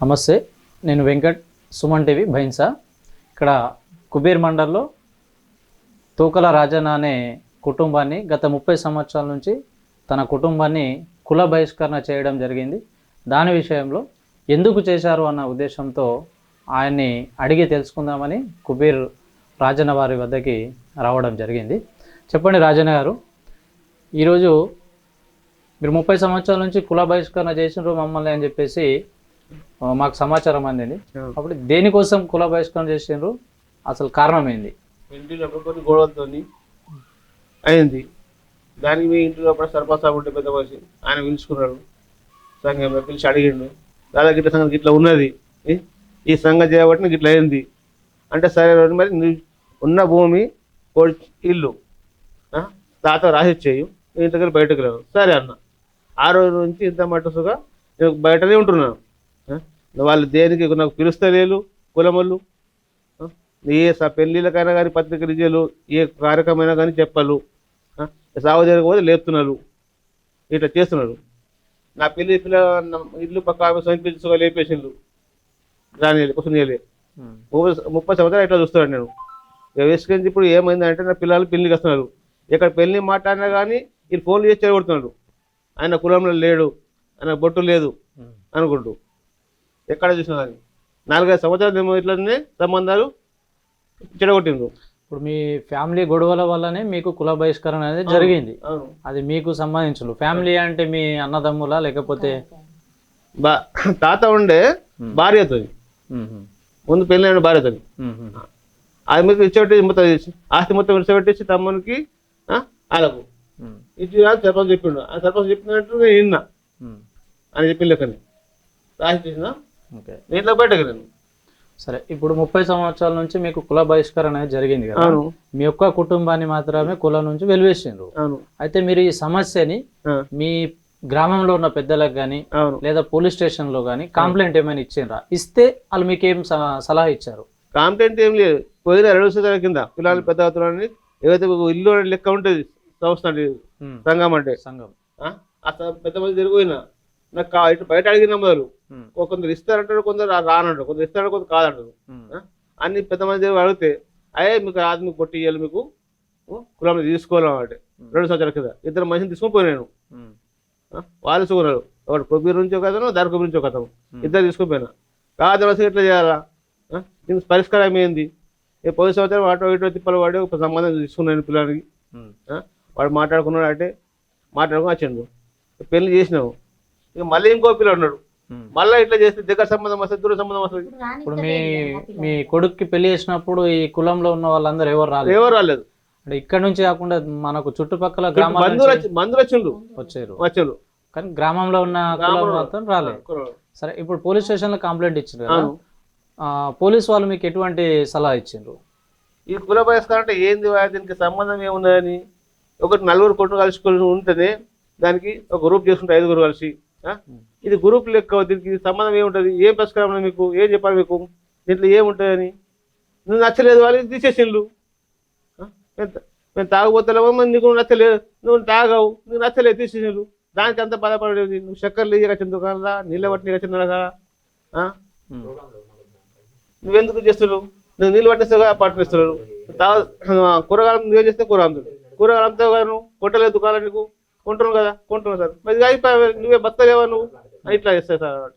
నమస్తే, నేను వెంకట్, సుమన్ టీవీ భైన్సా. ఇక్కడ కుబేర్ మండల్లో తూకల రాజన్న అనే కుటుంబాన్ని గత 30 సంవత్సరాల నుంచి తన కుటుంబాన్ని కుల బహిష్కరణ చేయడం జరిగింది. దాని విషయంలో ఎందుకు చేశారు అన్న ఉద్దేశంతో ఆయన్ని అడిగి తెలుసుకుందామని కుబేర్ రాజన్న వారి వద్దకి రావడం జరిగింది. చెప్పండి రాజన్న గారు, ఈరోజు మీరు 30 సంవత్సరాల నుంచి కుల బహిష్కరణ చేసినారు మమ్మల్ని అని చెప్పేసి మాకు సమాచారం అందింది. అప్పుడు దేనికోసం కుల బహిష్కరణ చేసినారు, అసలు కారణం ఏంది? ఇంటిలో కొన్ని గొడవలతో అయింది. దానికి మీ ఇంటి లోపల సర్పంచ్ ఉంటే పెద్ద మనిషి ఆయన పిలుచుకున్నాడు, సంఘంలో పిలిచి అడిగిండు, దాదాపు గిట్ల సంగతి గిట్లా ఉన్నది, ఈ సంఘం చేయబట్టి గిట్లా అయింది అంటే సరే మరి ఉన్న భూమి ఇల్లు తాత రాసిచ్చేయు, ఇంటి దగ్గర బయటకు లేవు. సరే అన్న. ఆ రోజు నుంచి ఇంత మట్టుసుగా నేను బయటనే ఉంటున్నాను. వాళ్ళు దేనికి నాకు పిలుస్తలేరు కులమళ్ళు. ఏ పెళ్ళిళ్ళకైనా కానీ పత్రిక రిజలు ఏ కార్యక్రమైనా కానీ చెప్పారు, సాగు జరగకపోతే లేపుతున్నారు, ఇట్లా చేస్తున్నారు. నా పెళ్లి ఇల్లు పక్క ఆమె పిలుచుగా లేపేసిండ్రు, రానియలే కూర్చొనియలే. 30 సంవత్సరాలు ఇట్లా చూస్తున్నాను నేను. వేసుకొని ఇప్పుడు ఏమైందంటే నా పిల్లలు పెళ్లికి వస్తున్నారు, ఇక్కడ పెళ్లి మాట్లాడినా కానీ వీళ్ళు ఫోన్లు చేసి చెడగొడుతున్నాడు. ఆయన కులంలో లేడు, ఆయన బొట్టు లేదు అనుకుంటూ ఎక్కడ చూసినా కానీ 4-5 సంవత్సరాలు ఇట్లనే సంబంధాలు చెడగొట్టిండ్రు. ఇప్పుడు మీ ఫ్యామిలీ గొడవల వల్లనే మీకు కుల బహిష్కరణ అనేది జరిగింది. అది మీకు సంబంధించిన ఫ్యామిలీ అంటే మీ అన్నదమ్ములా లేకపోతే తాత ఉండే భార్యతో ముందు పెళ్ళైన భార్యతో అది మీకు ఇచ్చేపెట్టేసి మొత్తం ఆస్తి మొత్తం ఇచ్చేపెట్టేసి తమ్మునికి వాళ్ళకు ఇచ్చి సర్పంచ్ చెప్పిండు. ఆ సర్పంచ్ చెప్పినట్టు నేను విన్నా అని చెప్పి లెక్కని రాసి చేసిన నీటిలో బయటకు నేను. సరే, ఇప్పుడు 30 సంవత్సరాల నుంచి మీకు కుల బహిష్కరణ అనేది జరిగింది కదా, మీ యొక్క కుటుంబాన్ని మాత్రమే కులం నుంచి వెలివేసిండ్రు. అయితే మీరు ఈ సమస్యని మీ గ్రామంలో ఉన్న పెద్దలకు కానీ లేదా పోలీస్ స్టేషన్ లో కానీ కంప్లైంట్ ఏమైనా ఇచ్చిండ్రా? ఇస్తే వాళ్ళు మీకు ఏం సలహా ఇచ్చారు? కంప్లైంట్ ఏం లేదు. పోయిన 2 సంవత్సరాల కింద పిల్లలు పెద్ద అవుతున్నారని ఏదైతే ఇల్లు లెక్క ఉంటుంది సంస్థ సంఘం అంటే సంఘం పెద్ద మంది తిరిగిపోయినా నాకు ఇటు బయట అడిగిన మొదలు కొందరు ఇస్తారంటారు, కొందరు రానంటారు, కొందరు ఇస్తారంటారు, కొందరు కాదంటారు. అన్ని పెద్ద మంది అడిగితే మీకు రాదు, మీకు పొట్టి ఇవ్వాలి, మీకు కులంలో తీసుకోవాలంటే 2 సంవత్సరాల కింద 2 మనిషిని తీసుకొని పోయినాను. వాళ్ళు తీసుకున్నారు, ఒకటి కొబ్బరి నుంచి ఒక కథను, దాని కొబ్బరి నుంచి ఒక కథను, 2 తీసుకొని పోయినా. కాదు మనిషి ఎట్లా చేయాలా, దీనికి పరిష్కారం ఏంది? పోయిన సంవత్సరం వాటి ఇటు తిప్పలు వాడి ఒక సంబంధం తీసుకున్నాను పిల్లలకి. వాడు మాట్లాడుకున్నాడు అంటే మాట్లాడుకుని వచ్చిండు, పెళ్లి చేసినావు, ఇక మళ్ళీ ఇంకో పిల్ల ఉన్నాడు, మళ్ళీ ఇట్లా చేస్తే దగ్గర సంబంధం వస్తుంది, దూర సంబంధం వస్తుంది. ఇప్పుడు మీ కొడుక్కి పెళ్లి చేసినప్పుడు ఈ కులంలో ఉన్న వాళ్ళందరూ ఎవరు రాలేదు. అంటే ఇక్కడ నుంచి కాకుండా మనకు చుట్టుపక్కల గ్రామాల మందులు వచ్చారు కానీ గ్రామంలో ఉన్న కులం మాత్రం రాలేదు. సరే, ఇప్పుడు పోలీస్ స్టేషన్ లో కంప్లైంట్ ఇచ్చిండ్రు కదా, పోలీస్ వాళ్ళు మీకు ఎటువంటి సలహా ఇచ్చిండ్రు? ఈ కుల బహిష్కరణ అంటే ఏంది, దీనికి సంబంధం ఏముందని ఒకటి 4 కొట్టు కలుసుకొని ఉంటేనే దానికి ఒక గ్రూప్ చేసుకుంటే 5 కలిసి ఇది గ్రూప్ లెక్క, దీనికి సంబంధం ఏముంటుంది, ఏం పరిష్కారం మీకు ఏం చెప్పాలి, మీకు దీంట్లో ఏముంటుందని. నువ్వు నచ్చలేదు వాళ్ళు తీసేసిండ్రు. మేము తాగబోతలేమో నీకు నచ్చలేదు, నువ్వు తాగావు, నువ్వు నచ్చలేదు తీసేసిండ్రు. దానికి అంత బాధపడేది. నువ్వు చక్కెరలు ఇవ్వచ్చిన దుకాణంలా, నీళ్ళ పట్టిన చిన్నగా నువ్వెందుకు చేస్తున్నావు? నువ్వు నీళ్ళు పట్టిస్తావుగా పట్టిస్తున్నావు. కూరగాయలు నువ్వేం చేస్తే కూరగాయలు అమ్ముతావు కదా, నువ్వు కొట్టలేదు దుకాణం, నీకు కొంటున్నావు కదా, కొంటున్నావు సార్, మరి అయిపోయి నువ్వే బతలేవా నువ్వు ఇట్లా చేస్తావు సార్.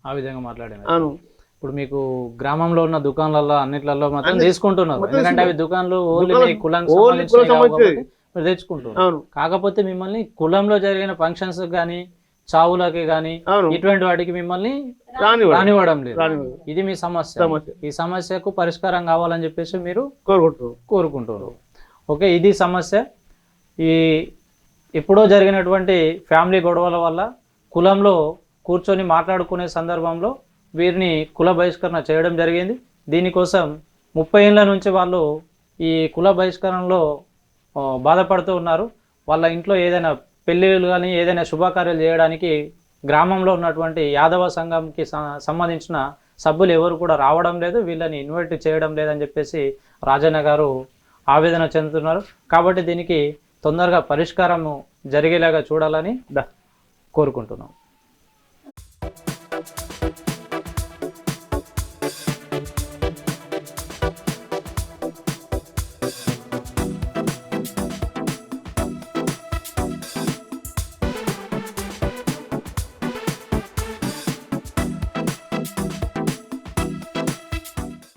ఆ విధంగా మాట్లాడాను. అవును, ఇప్పుడు మీకు గ్రామంలో ఉన్న దుకాణాలలో అన్నిట్లలో మాత్రం తీసుకుంటున్నారు, ఎందుకంటే అవి దుకాణాలు ఓన్లీ కులానికి తెచ్చుకుంటున్నారు. కాకపోతే మిమ్మల్ని కులంలో జరిగిన ఫంక్షన్స్ కానీ చావులకి కానీ ఇటువంటి వాటికి మిమ్మల్ని రానివ్వడం లేదు. ఇది మీ సమస్య. ఈ సమస్యకు పరిష్కారం కావాలని చెప్పేసి మీరు కోరుకుంటున్నారు. ఓకే, ఇది సమస్య. ఈ ఎప్పుడో జరిగినటువంటి ఫ్యామిలీ గొడవల వల్ల కులంలో కూర్చొని మాట్లాడుకునే సందర్భంలో వీరిని కుల బహిష్కరణ చేయడం జరిగింది. దీనికోసం 30 ఏళ్ళ నుంచి వాళ్ళు ఈ కుల బహిష్కరణలో బాధపడుతూ ఉన్నారు. వాళ్ళ ఇంట్లో ఏదైనా పెళ్ళిళ్ళు కానీ ఏదైనా శుభకార్యాలు చేయడానికి గ్రామంలో ఉన్నటువంటి యాదవ సంఘంకి సంబంధించిన సభ్యులు ఎవరు కూడా రావడం లేదు, వీళ్ళని ఇన్వైట్ చేయడం లేదని చెప్పేసి రాజన్న గారు ఆవేదన చెందుతున్నారు. కాబట్టి దీనికి తొందరగా పరిష్కారం జరిగేలాగా చూడాలని కోరుకుంటున్నాం.